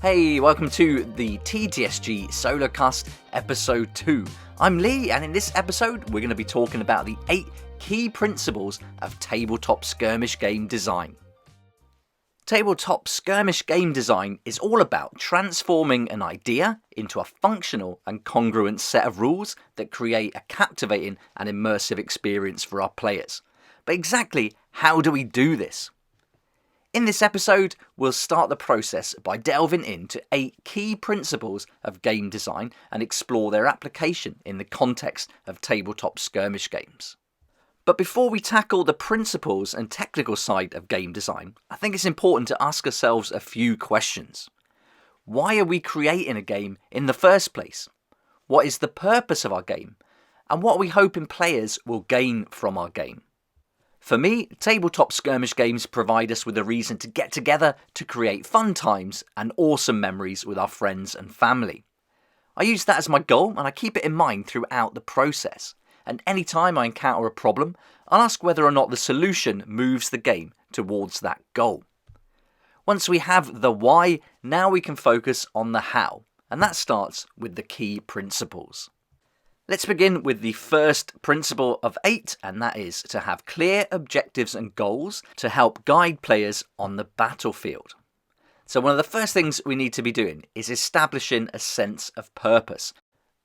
Hey, welcome to the TTSG Solocast episode 2. I'm Lee, and in this episode we're going to be talking about the 8 key principles of tabletop skirmish game design. Tabletop skirmish game design is all about transforming an idea into a functional and congruent set of rules that create a captivating and immersive experience for our players. But exactly how do we do this? In this episode, we'll start the process by delving into 8 key principles of game design and explore their application in the context of tabletop skirmish games. But before we tackle the principles and technical side of game design, I think it's important to ask ourselves a few questions. Why are we creating a game in the first place? What is the purpose of our game? And what are we hoping players will gain from our game? For me, tabletop skirmish games provide us with a reason to get together to create fun times and awesome memories with our friends and family. I use that as my goal and I keep it in mind throughout the process. And anytime I encounter a problem, I'll ask whether or not the solution moves the game towards that goal. Once we have the why, now we can focus on the how, and that starts with the key principles. Let's begin with the first principle of 8, and that is to have clear objectives and goals to help guide players on the battlefield. So one of the first things we need to be doing is establishing a sense of purpose.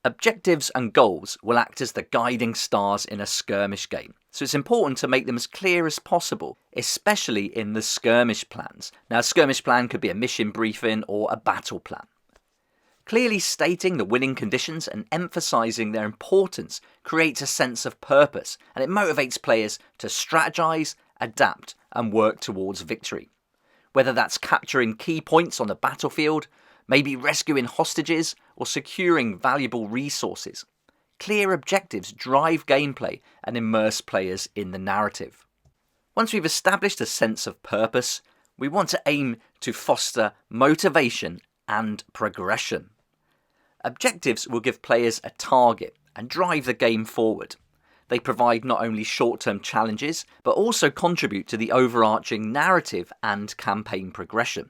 Objectives and goals will act as the guiding stars in a skirmish game, so it's important to make them as clear as possible, especially in the skirmish plans. Now, a skirmish plan could be a mission briefing or a battle plan. Clearly stating the winning conditions and emphasising their importance creates a sense of purpose, and it motivates players to strategise, adapt and work towards victory. Whether that's capturing key points on the battlefield, maybe rescuing hostages or securing valuable resources. Clear objectives drive gameplay and immerse players in the narrative. Once we've established a sense of purpose, we want to aim to foster motivation and progression. Objectives will give players a target and drive the game forward. They provide not only short-term challenges, but also contribute to the overarching narrative and campaign progression.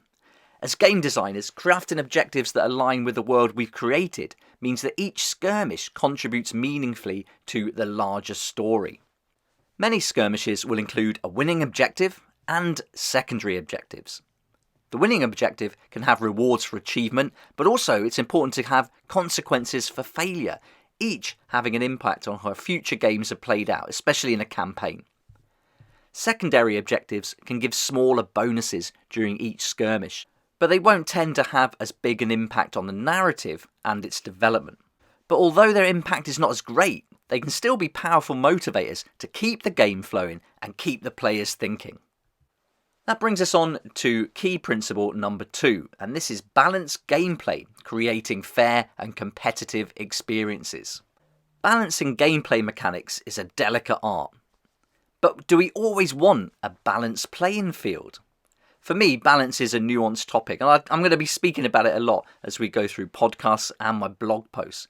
As game designers, crafting objectives that align with the world we've created means that each skirmish contributes meaningfully to the larger story. Many skirmishes will include a winning objective and secondary objectives. The winning objective can have rewards for achievement, but also it's important to have consequences for failure, each having an impact on how future games are played out, especially in a campaign. Secondary objectives can give smaller bonuses during each skirmish, but they won't tend to have as big an impact on the narrative and its development. But although their impact is not as great, they can still be powerful motivators to keep the game flowing and keep the players thinking. That brings us on to key principle number 2, and this is balanced gameplay, creating fair and competitive experiences. Balancing gameplay mechanics is a delicate art. But do we always want a balanced playing field? For me, balance is a nuanced topic, and I'm going to be speaking about it a lot as we go through podcasts and my blog posts.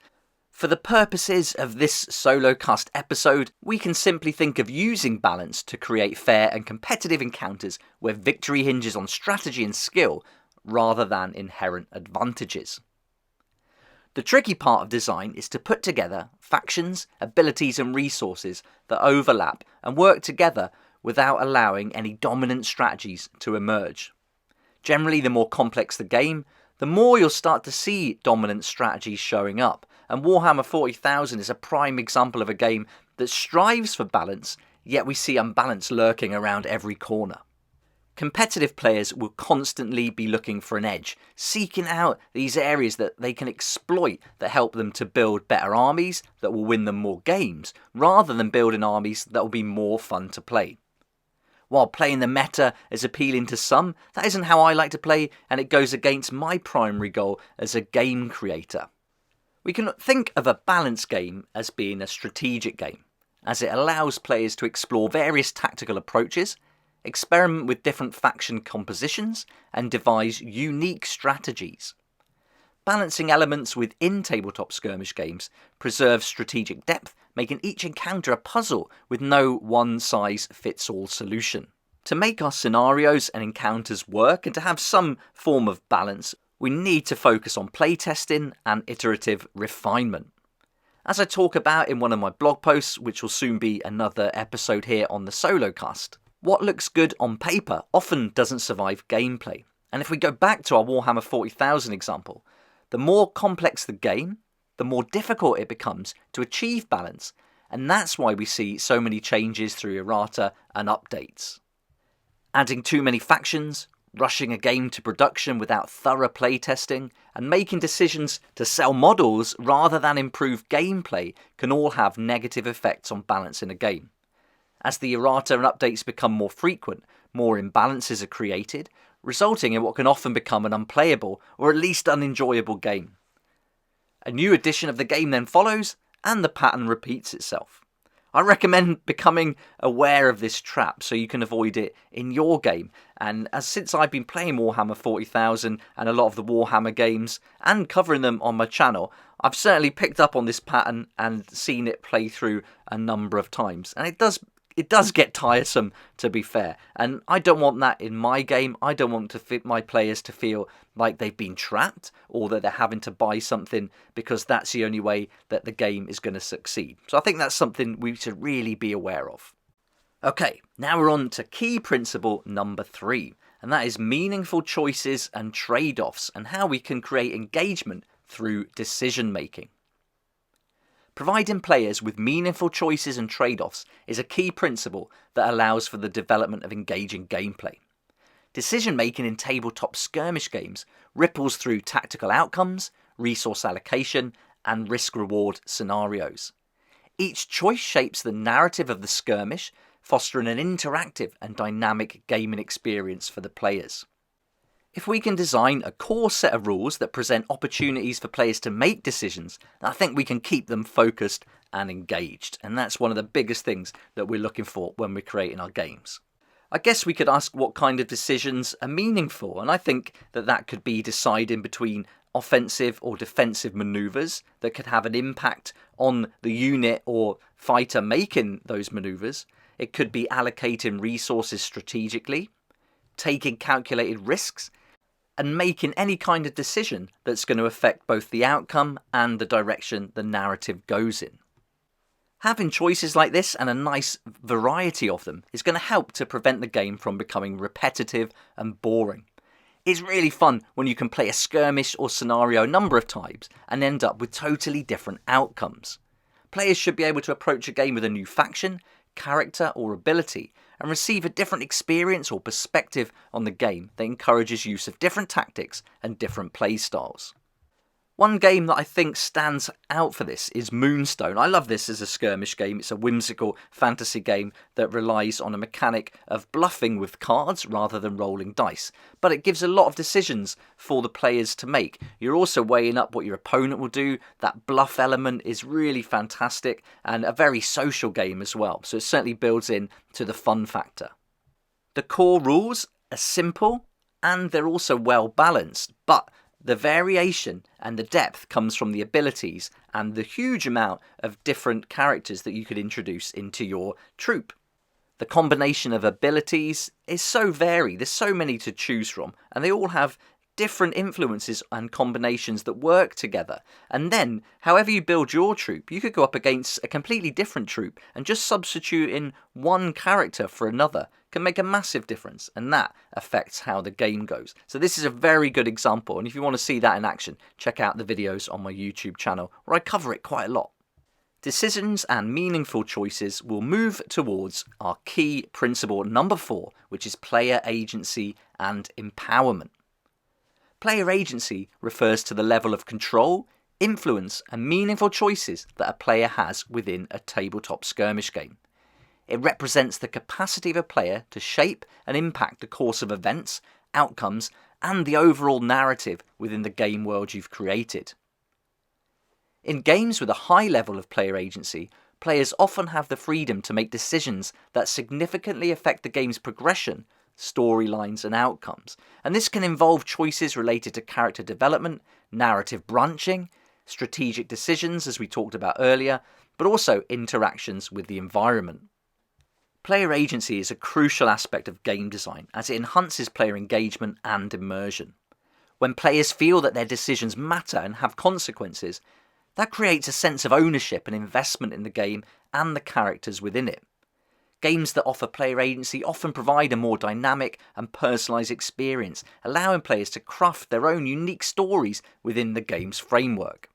For the purposes of this Solocast episode, we can simply think of using balance to create fair and competitive encounters where victory hinges on strategy and skill rather than inherent advantages. The tricky part of design is to put together factions, abilities and resources that overlap and work together without allowing any dominant strategies to emerge. Generally, the more complex the game, the more you'll start to see dominant strategies showing up. And Warhammer 40,000 is a prime example of a game that strives for balance, yet we see unbalance lurking around every corner. Competitive players will constantly be looking for an edge, seeking out these areas that they can exploit that help them to build better armies that will win them more games, rather than building armies that will be more fun to play. While playing the meta is appealing to some, that isn't how I like to play, and it goes against my primary goal as a game creator. We can think of a balanced game as being a strategic game, as it allows players to explore various tactical approaches, experiment with different faction compositions, and devise unique strategies. Balancing elements within tabletop skirmish games preserves strategic depth, making each encounter a puzzle with no one-size-fits-all solution. To make our scenarios and encounters work and to have some form of balance, we need to focus on playtesting and iterative refinement. As I talk about in one of my blog posts, which will soon be another episode here on the Solocast, what looks good on paper often doesn't survive gameplay. And if we go back to our Warhammer 40,000 example, the more complex the game, the more difficult it becomes to achieve balance, and that's why we see so many changes through errata and updates. Adding too many factions, rushing a game to production without thorough playtesting, and making decisions to sell models rather than improve gameplay can all have negative effects on balance in a game. As the errata and updates become more frequent, more imbalances are created, resulting in what can often become an unplayable or at least unenjoyable game. A new edition of the game then follows, and the pattern repeats itself. I recommend becoming aware of this trap so you can avoid it in your game. And since I've been playing Warhammer 40,000 and a lot of the Warhammer games and covering them on my channel, I've certainly picked up on this pattern and seen it play through a number of times. And it does get tiresome, to be fair, and I don't want that in my game. I don't want my players to feel like they've been trapped or that they're having to buy something because that's the only way that the game is going to succeed. So I think that's something we should really be aware of. Okay, now we're on to key principle number 3, and that is meaningful choices and trade-offs and how we can create engagement through decision making. Providing players with meaningful choices and trade-offs is a key principle that allows for the development of engaging gameplay. Decision-making in tabletop skirmish games ripples through tactical outcomes, resource allocation, and risk-reward scenarios. Each choice shapes the narrative of the skirmish, fostering an interactive and dynamic gaming experience for the players. If we can design a core set of rules that present opportunities for players to make decisions, I think we can keep them focused and engaged. And that's one of the biggest things that we're looking for when we're creating our games. I guess we could ask what kind of decisions are meaningful, and I think that could be deciding between offensive or defensive maneuvers that could have an impact on the unit or fighter making those maneuvers. It could be allocating resources strategically, taking calculated risks, and making any kind of decision that's going to affect both the outcome and the direction the narrative goes in. Having choices like this and a nice variety of them is going to help to prevent the game from becoming repetitive and boring. It's really fun when you can play a skirmish or scenario a number of times and end up with totally different outcomes. Players should be able to approach a game with a new faction, character or ability and receive a different experience or perspective on the game that encourages use of different tactics and different play styles. One game that I think stands out for this is Moonstone. I love this as a skirmish game. It's a whimsical fantasy game that relies on a mechanic of bluffing with cards rather than rolling dice. But it gives a lot of decisions for the players to make. You're also weighing up what your opponent will do. That bluff element is really fantastic and a very social game as well. So it certainly builds in to the fun factor. The core rules are simple and they're also well balanced, but the variation and the depth comes from the abilities and the huge amount of different characters that you could introduce into your troupe. The combination of abilities is so varied, there's so many to choose from, and they all have different influences and combinations that work together. And then, however you build your troupe, you could go up against a completely different troupe, and just substituting one character for another can make a massive difference, and that affects how the game goes. So this is a very good example, and if you want to see that in action, check out the videos on my YouTube channel where I cover it quite a lot. Decisions and meaningful choices will move towards our key principle number 4, which is player agency and empowerment. Player agency refers to the level of control, influence, and meaningful choices that a player has within a tabletop skirmish game. It represents the capacity of a player to shape and impact the course of events, outcomes, and the overall narrative within the game world you've created. In games with a high level of player agency, players often have the freedom to make decisions that significantly affect the game's progression, storylines, and outcomes. And this can involve choices related to character development, narrative branching, strategic decisions, as we talked about earlier, but also interactions with the environment. Player agency is a crucial aspect of game design as it enhances player engagement and immersion. When players feel that their decisions matter and have consequences, that creates a sense of ownership and investment in the game and the characters within it. Games that offer player agency often provide a more dynamic and personalised experience, allowing players to craft their own unique stories within the game's framework.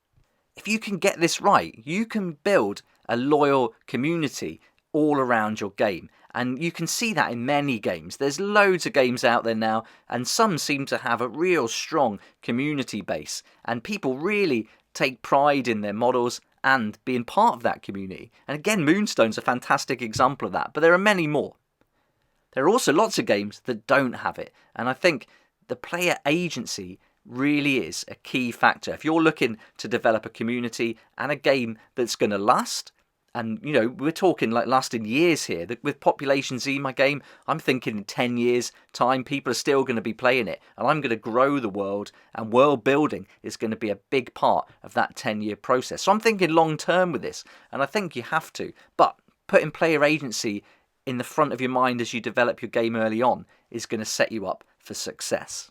If you can get this right, you can build a loyal community all around your game. And you can see that in many games. There's loads of games out there now, and some seem to have a real strong community base. And people really take pride in their models and being part of that community. And again, Moonstone's a fantastic example of that, but there are many more. There are also lots of games that don't have it, and I think the player agency really is a key factor. If you're looking to develop a community and a game that's going to last, and we're talking like lasting years here. With Population Z, my game, I'm thinking in 10 years time people are still going to be playing it, and I'm going to grow the world, and world building is going to be a big part of that 10-year process. So I'm thinking long term with this, and I think you have to, but putting player agency in the front of your mind as you develop your game early on is going to set you up for success.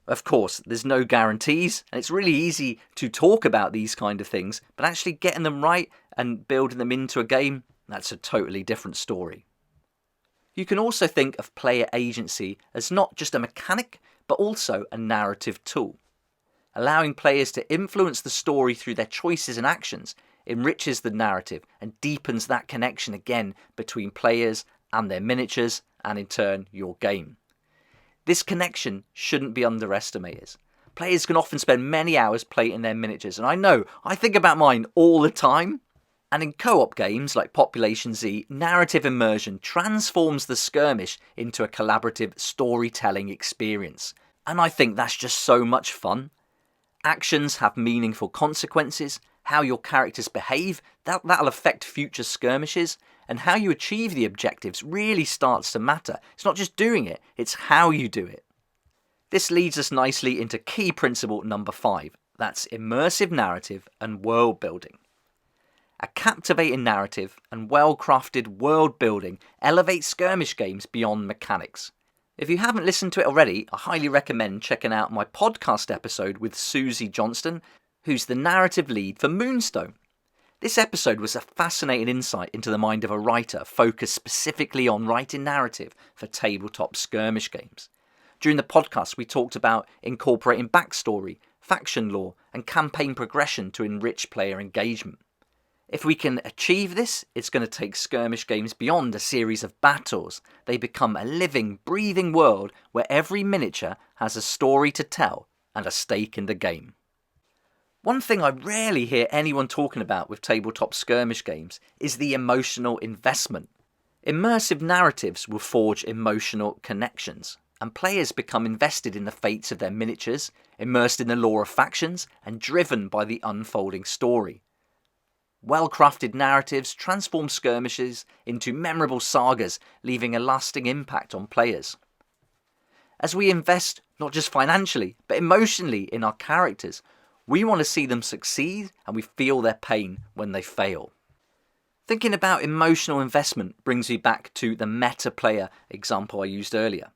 Of course, there's no guarantees, and it's really easy to talk about these kind of things, but actually getting them right and building them into a game, that's a totally different story. You can also think of player agency as not just a mechanic, but also a narrative tool. Allowing players to influence the story through their choices and actions enriches the narrative and deepens that connection again between players and their miniatures, and in turn your game. This connection shouldn't be underestimated. Players can often spend many hours playing their miniatures, and I think about mine all the time. And in co-op games like Population Z, narrative immersion transforms the skirmish into a collaborative storytelling experience. And I think that's just so much fun. Actions have meaningful consequences. How your characters behave, that'll affect future skirmishes. And how you achieve the objectives really starts to matter. It's not just doing it, it's how you do it. This leads us nicely into key principle number 5. That's immersive narrative and world building. A captivating narrative and well-crafted world building elevates skirmish games beyond mechanics. If you haven't listened to it already, I highly recommend checking out my podcast episode with Susie Johnston, who's the narrative lead for Moonstone. This episode was a fascinating insight into the mind of a writer focused specifically on writing narrative for tabletop skirmish games. During the podcast, we talked about incorporating backstory, faction lore, and campaign progression to enrich player engagement. If we can achieve this, it's going to take skirmish games beyond a series of battles. They become a living, breathing world where every miniature has a story to tell and a stake in the game. One thing I rarely hear anyone talking about with tabletop skirmish games is the emotional investment. Immersive narratives will forge emotional connections, and players become invested in the fates of their miniatures, immersed in the lore of factions, and driven by the unfolding story. Well-crafted narratives transform skirmishes into memorable sagas, leaving a lasting impact on players. As we invest, not just financially, but emotionally in our characters, we want to see them succeed, and we feel their pain when they fail. Thinking about emotional investment brings me back to the meta player example I used earlier.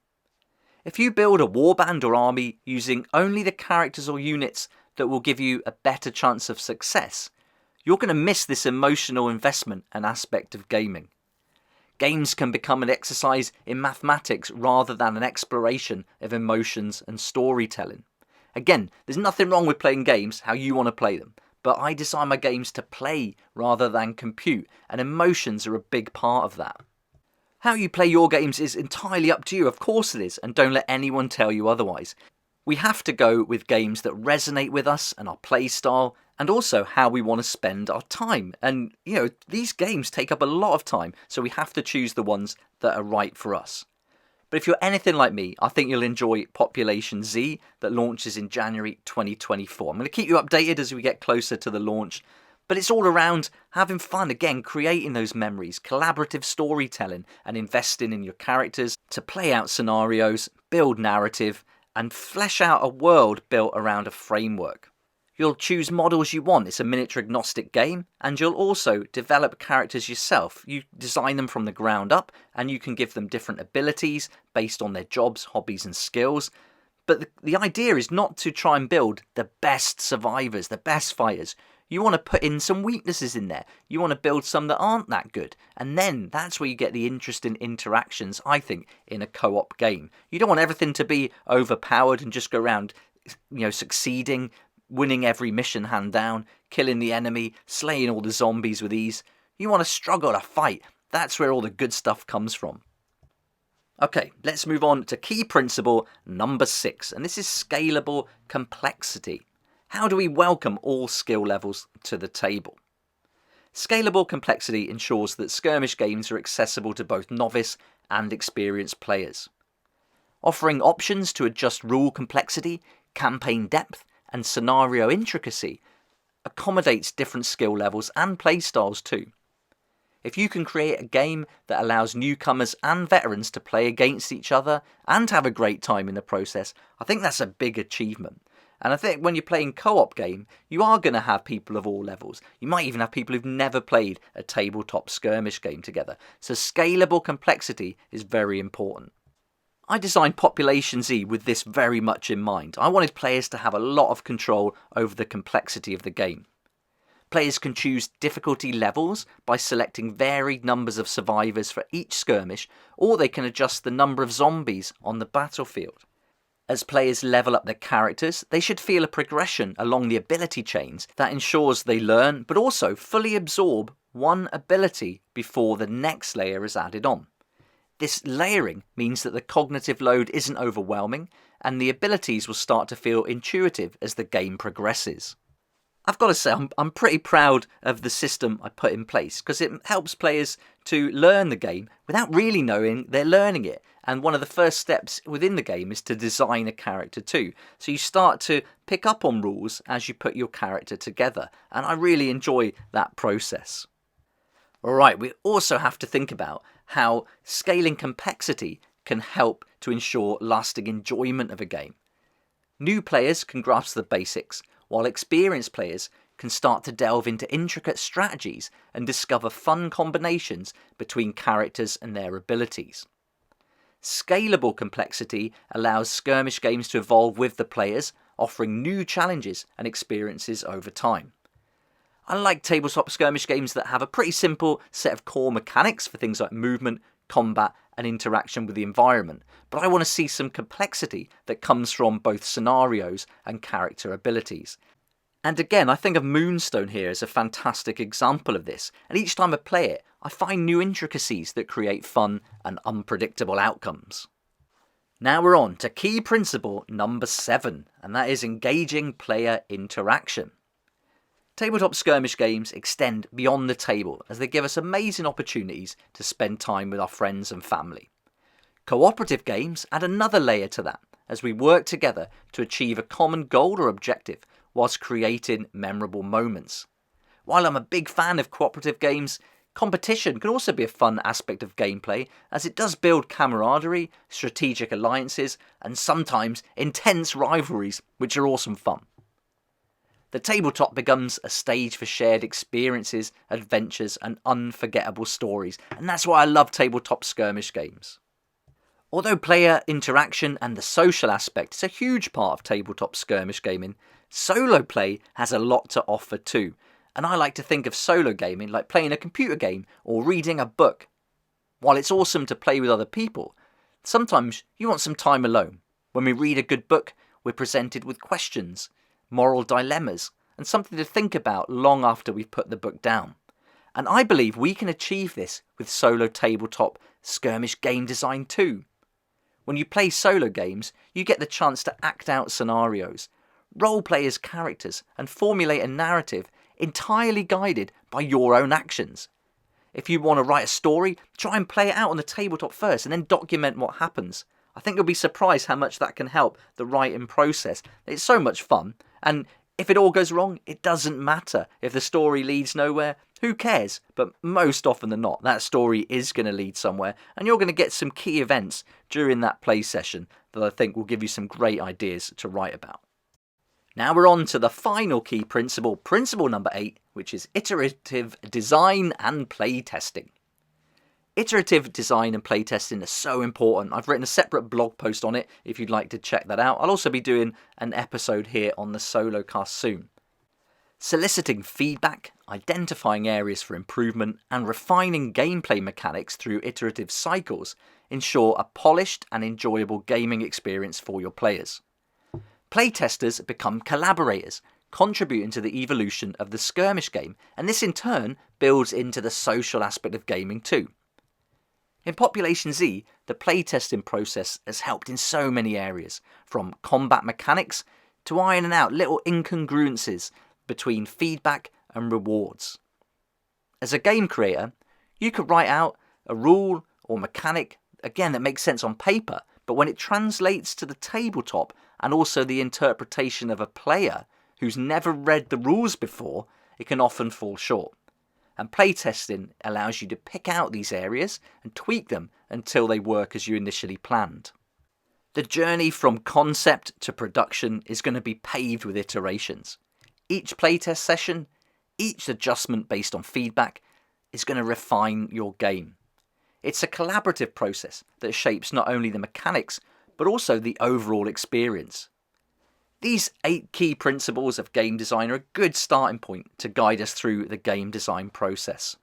If you build a warband or army using only the characters or units that will give you a better chance of success, you're going to miss this emotional investment and aspect of gaming. Games can become an exercise in mathematics rather than an exploration of emotions and storytelling. Again, there's nothing wrong with playing games how you want to play them, but I design my games to play rather than compute, and emotions are a big part of that. How you play your games is entirely up to you, of course it is, and don't let anyone tell you otherwise. We have to go with games that resonate with us and our play style, and also how we want to spend our time. And, these games take up a lot of time, so we have to choose the ones that are right for us. But if you're anything like me, I think you'll enjoy Population Z that launches in January 2024. I'm going to keep you updated as we get closer to the launch. But it's all around having fun, again, creating those memories, collaborative storytelling, and investing in your characters to play out scenarios, build narrative, and flesh out a world built around a framework. You'll choose models you want. It's a miniature agnostic game, and you'll also develop characters yourself. You design them from the ground up, and you can give them different abilities based on their jobs, hobbies, and skills. But the idea is not to try and build the best survivors, the best fighters. You want to put in some weaknesses in there. You want to build some that aren't that good. And then that's where you get the interesting interactions, I think, in a co-op game. You don't want everything to be overpowered and just go around, succeeding, winning every mission hand down, killing the enemy, slaying all the zombies with ease. You want to struggle to fight. That's where all the good stuff comes from. Okay, let's move on to key principle number 6, and this is scalable complexity. How do we welcome all skill levels to the table? Scalable complexity ensures that skirmish games are accessible to both novice and experienced players. Offering options to adjust rule complexity, campaign depth, and scenario intricacy accommodates different skill levels and playstyles too. If you can create a game that allows newcomers and veterans to play against each other and have a great time in the process, I think that's a big achievement. And I think when you're playing co-op game, you are going to have people of all levels. You might even have people who've never played a tabletop skirmish game together. So scalable complexity is very important. I designed Population Z with this very much in mind. I wanted players to have a lot of control over the complexity of the game. Players can choose difficulty levels by selecting varied numbers of survivors for each skirmish, or they can adjust the number of zombies on the battlefield. As players level up their characters, they should feel a progression along the ability chains that ensures they learn but also fully absorb one ability before the next layer is added on. This layering means that the cognitive load isn't overwhelming and the abilities will start to feel intuitive as the game progresses. I've got to say, I'm pretty proud of the system I put in place because it helps players to learn the game without really knowing they're learning it. And one of the first steps within the game is to design a character too. So you start to pick up on rules as you put your character together. And I really enjoy that process. Alright, we also have to think about how scaling complexity can help to ensure lasting enjoyment of a game. New players can grasp the basics, while experienced players can start to delve into intricate strategies and discover fun combinations between characters and their abilities. Scalable complexity allows skirmish games to evolve with the players, offering new challenges and experiences over time. I like tabletop skirmish games that have a pretty simple set of core mechanics for things like movement, combat, and interaction with the environment, but I want to see some complexity that comes from both scenarios and character abilities. And again, I think of Moonstone here as a fantastic example of this, and each time I play it, I find new intricacies that create fun and unpredictable outcomes. Now we're on to key principle number 7, and that is engaging player interaction. Tabletop skirmish games extend beyond the table as they give us amazing opportunities to spend time with our friends and family. Cooperative games add another layer to that as we work together to achieve a common goal or objective whilst creating memorable moments. While I'm a big fan of cooperative games, competition can also be a fun aspect of gameplay as it does build camaraderie, strategic alliances, and sometimes intense rivalries, which are awesome fun. The tabletop becomes a stage for shared experiences, adventures, and unforgettable stories, and that's why I love tabletop skirmish games. Although player interaction and the social aspect is a huge part of tabletop skirmish gaming, solo play has a lot to offer too, and I like to think of solo gaming like playing a computer game or reading a book. While it's awesome to play with other people, sometimes you want some time alone. When we read a good book, we're presented with questions, moral dilemmas, and something to think about long after we've put the book down. And I believe we can achieve this with solo tabletop skirmish game design too. When you play solo games, you get the chance to act out scenarios, role play as characters, and formulate a narrative entirely guided by your own actions. If you want to write a story, try and play it out on the tabletop first and then document what happens. I think you'll be surprised how much that can help the writing process. It's so much fun, and if it all goes wrong, it doesn't matter. If the story leads nowhere, who cares? But most often than not, that story is going to lead somewhere, and you're going to get some key events during that play session that I think will give you some great ideas to write about. Now we're on to the final key principle, principle number 8, which is iterative design and play testing. Iterative design and playtesting are so important. I've written a separate blog post on it if you'd like to check that out. I'll also be doing an episode here on the Solocast soon. Soliciting feedback, identifying areas for improvement, and refining gameplay mechanics through iterative cycles ensure a polished and enjoyable gaming experience for your players. Playtesters become collaborators, contributing to the evolution of the skirmish game, and this in turn builds into the social aspect of gaming too. In Population Z, the playtesting process has helped in so many areas, from combat mechanics to ironing out little incongruences between feedback and rewards. As a game creator, you could write out a rule or mechanic, again, that makes sense on paper, but when it translates to the tabletop and also the interpretation of a player who's never read the rules before, it can often fall short. And playtesting allows you to pick out these areas and tweak them until they work as you initially planned. The journey from concept to production is going to be paved with iterations. Each playtest session, each adjustment based on feedback, is going to refine your game. It's a collaborative process that shapes not only the mechanics, but also the overall experience. These 8 key principles of game design are a good starting point to guide us through the game design process.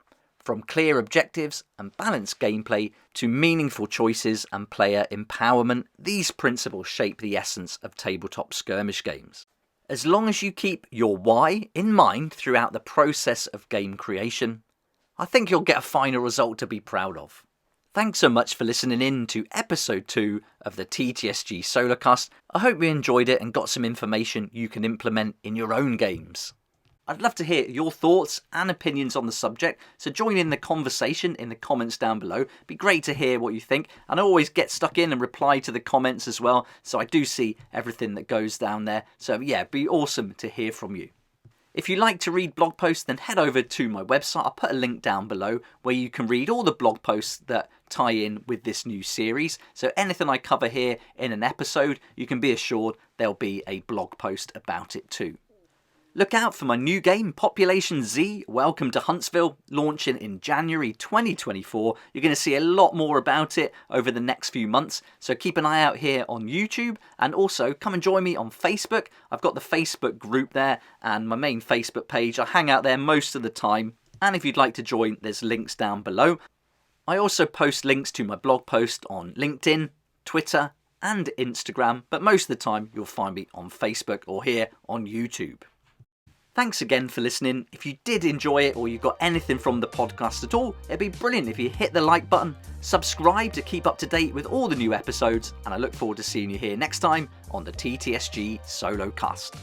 From clear objectives and balanced gameplay to meaningful choices and player empowerment, these principles shape the essence of tabletop skirmish games. As long as you keep your why in mind throughout the process of game creation, I think you'll get a final result to be proud of. Thanks so much for listening in to episode 2 of the TTSG Solocast. I hope you enjoyed it and got some information you can implement in your own games. I'd love to hear your thoughts and opinions on the subject, so join in the conversation in the comments down below. It'd be great to hear what you think, and I always get stuck in and reply to the comments as well, so I do see everything that goes down there. So yeah, it'd be awesome to hear from you. If you like to read blog posts, then head over to my website. I'll put a link down below where you can read all the blog posts that tie in with this new series. So anything I cover here in an episode, you can be assured there'll be a blog post about it too. Look out for my new game, Population Z, Welcome to Huntsville, launching in January 2024. You're going to see a lot more about it over the next few months, so keep an eye out here on YouTube, and also come and join me on Facebook. I've got the Facebook group there, and my main Facebook page. I hang out there most of the time, and if you'd like to join, there's links down below. I also post links to my blog post on LinkedIn, Twitter, and Instagram, but most of the time you'll find me on Facebook or here on YouTube. Thanks again for listening. If you did enjoy it or you got anything from the podcast at all, it'd be brilliant if you hit the like button, subscribe to keep up to date with all the new episodes, and I look forward to seeing you here next time on the TTSG Solocast.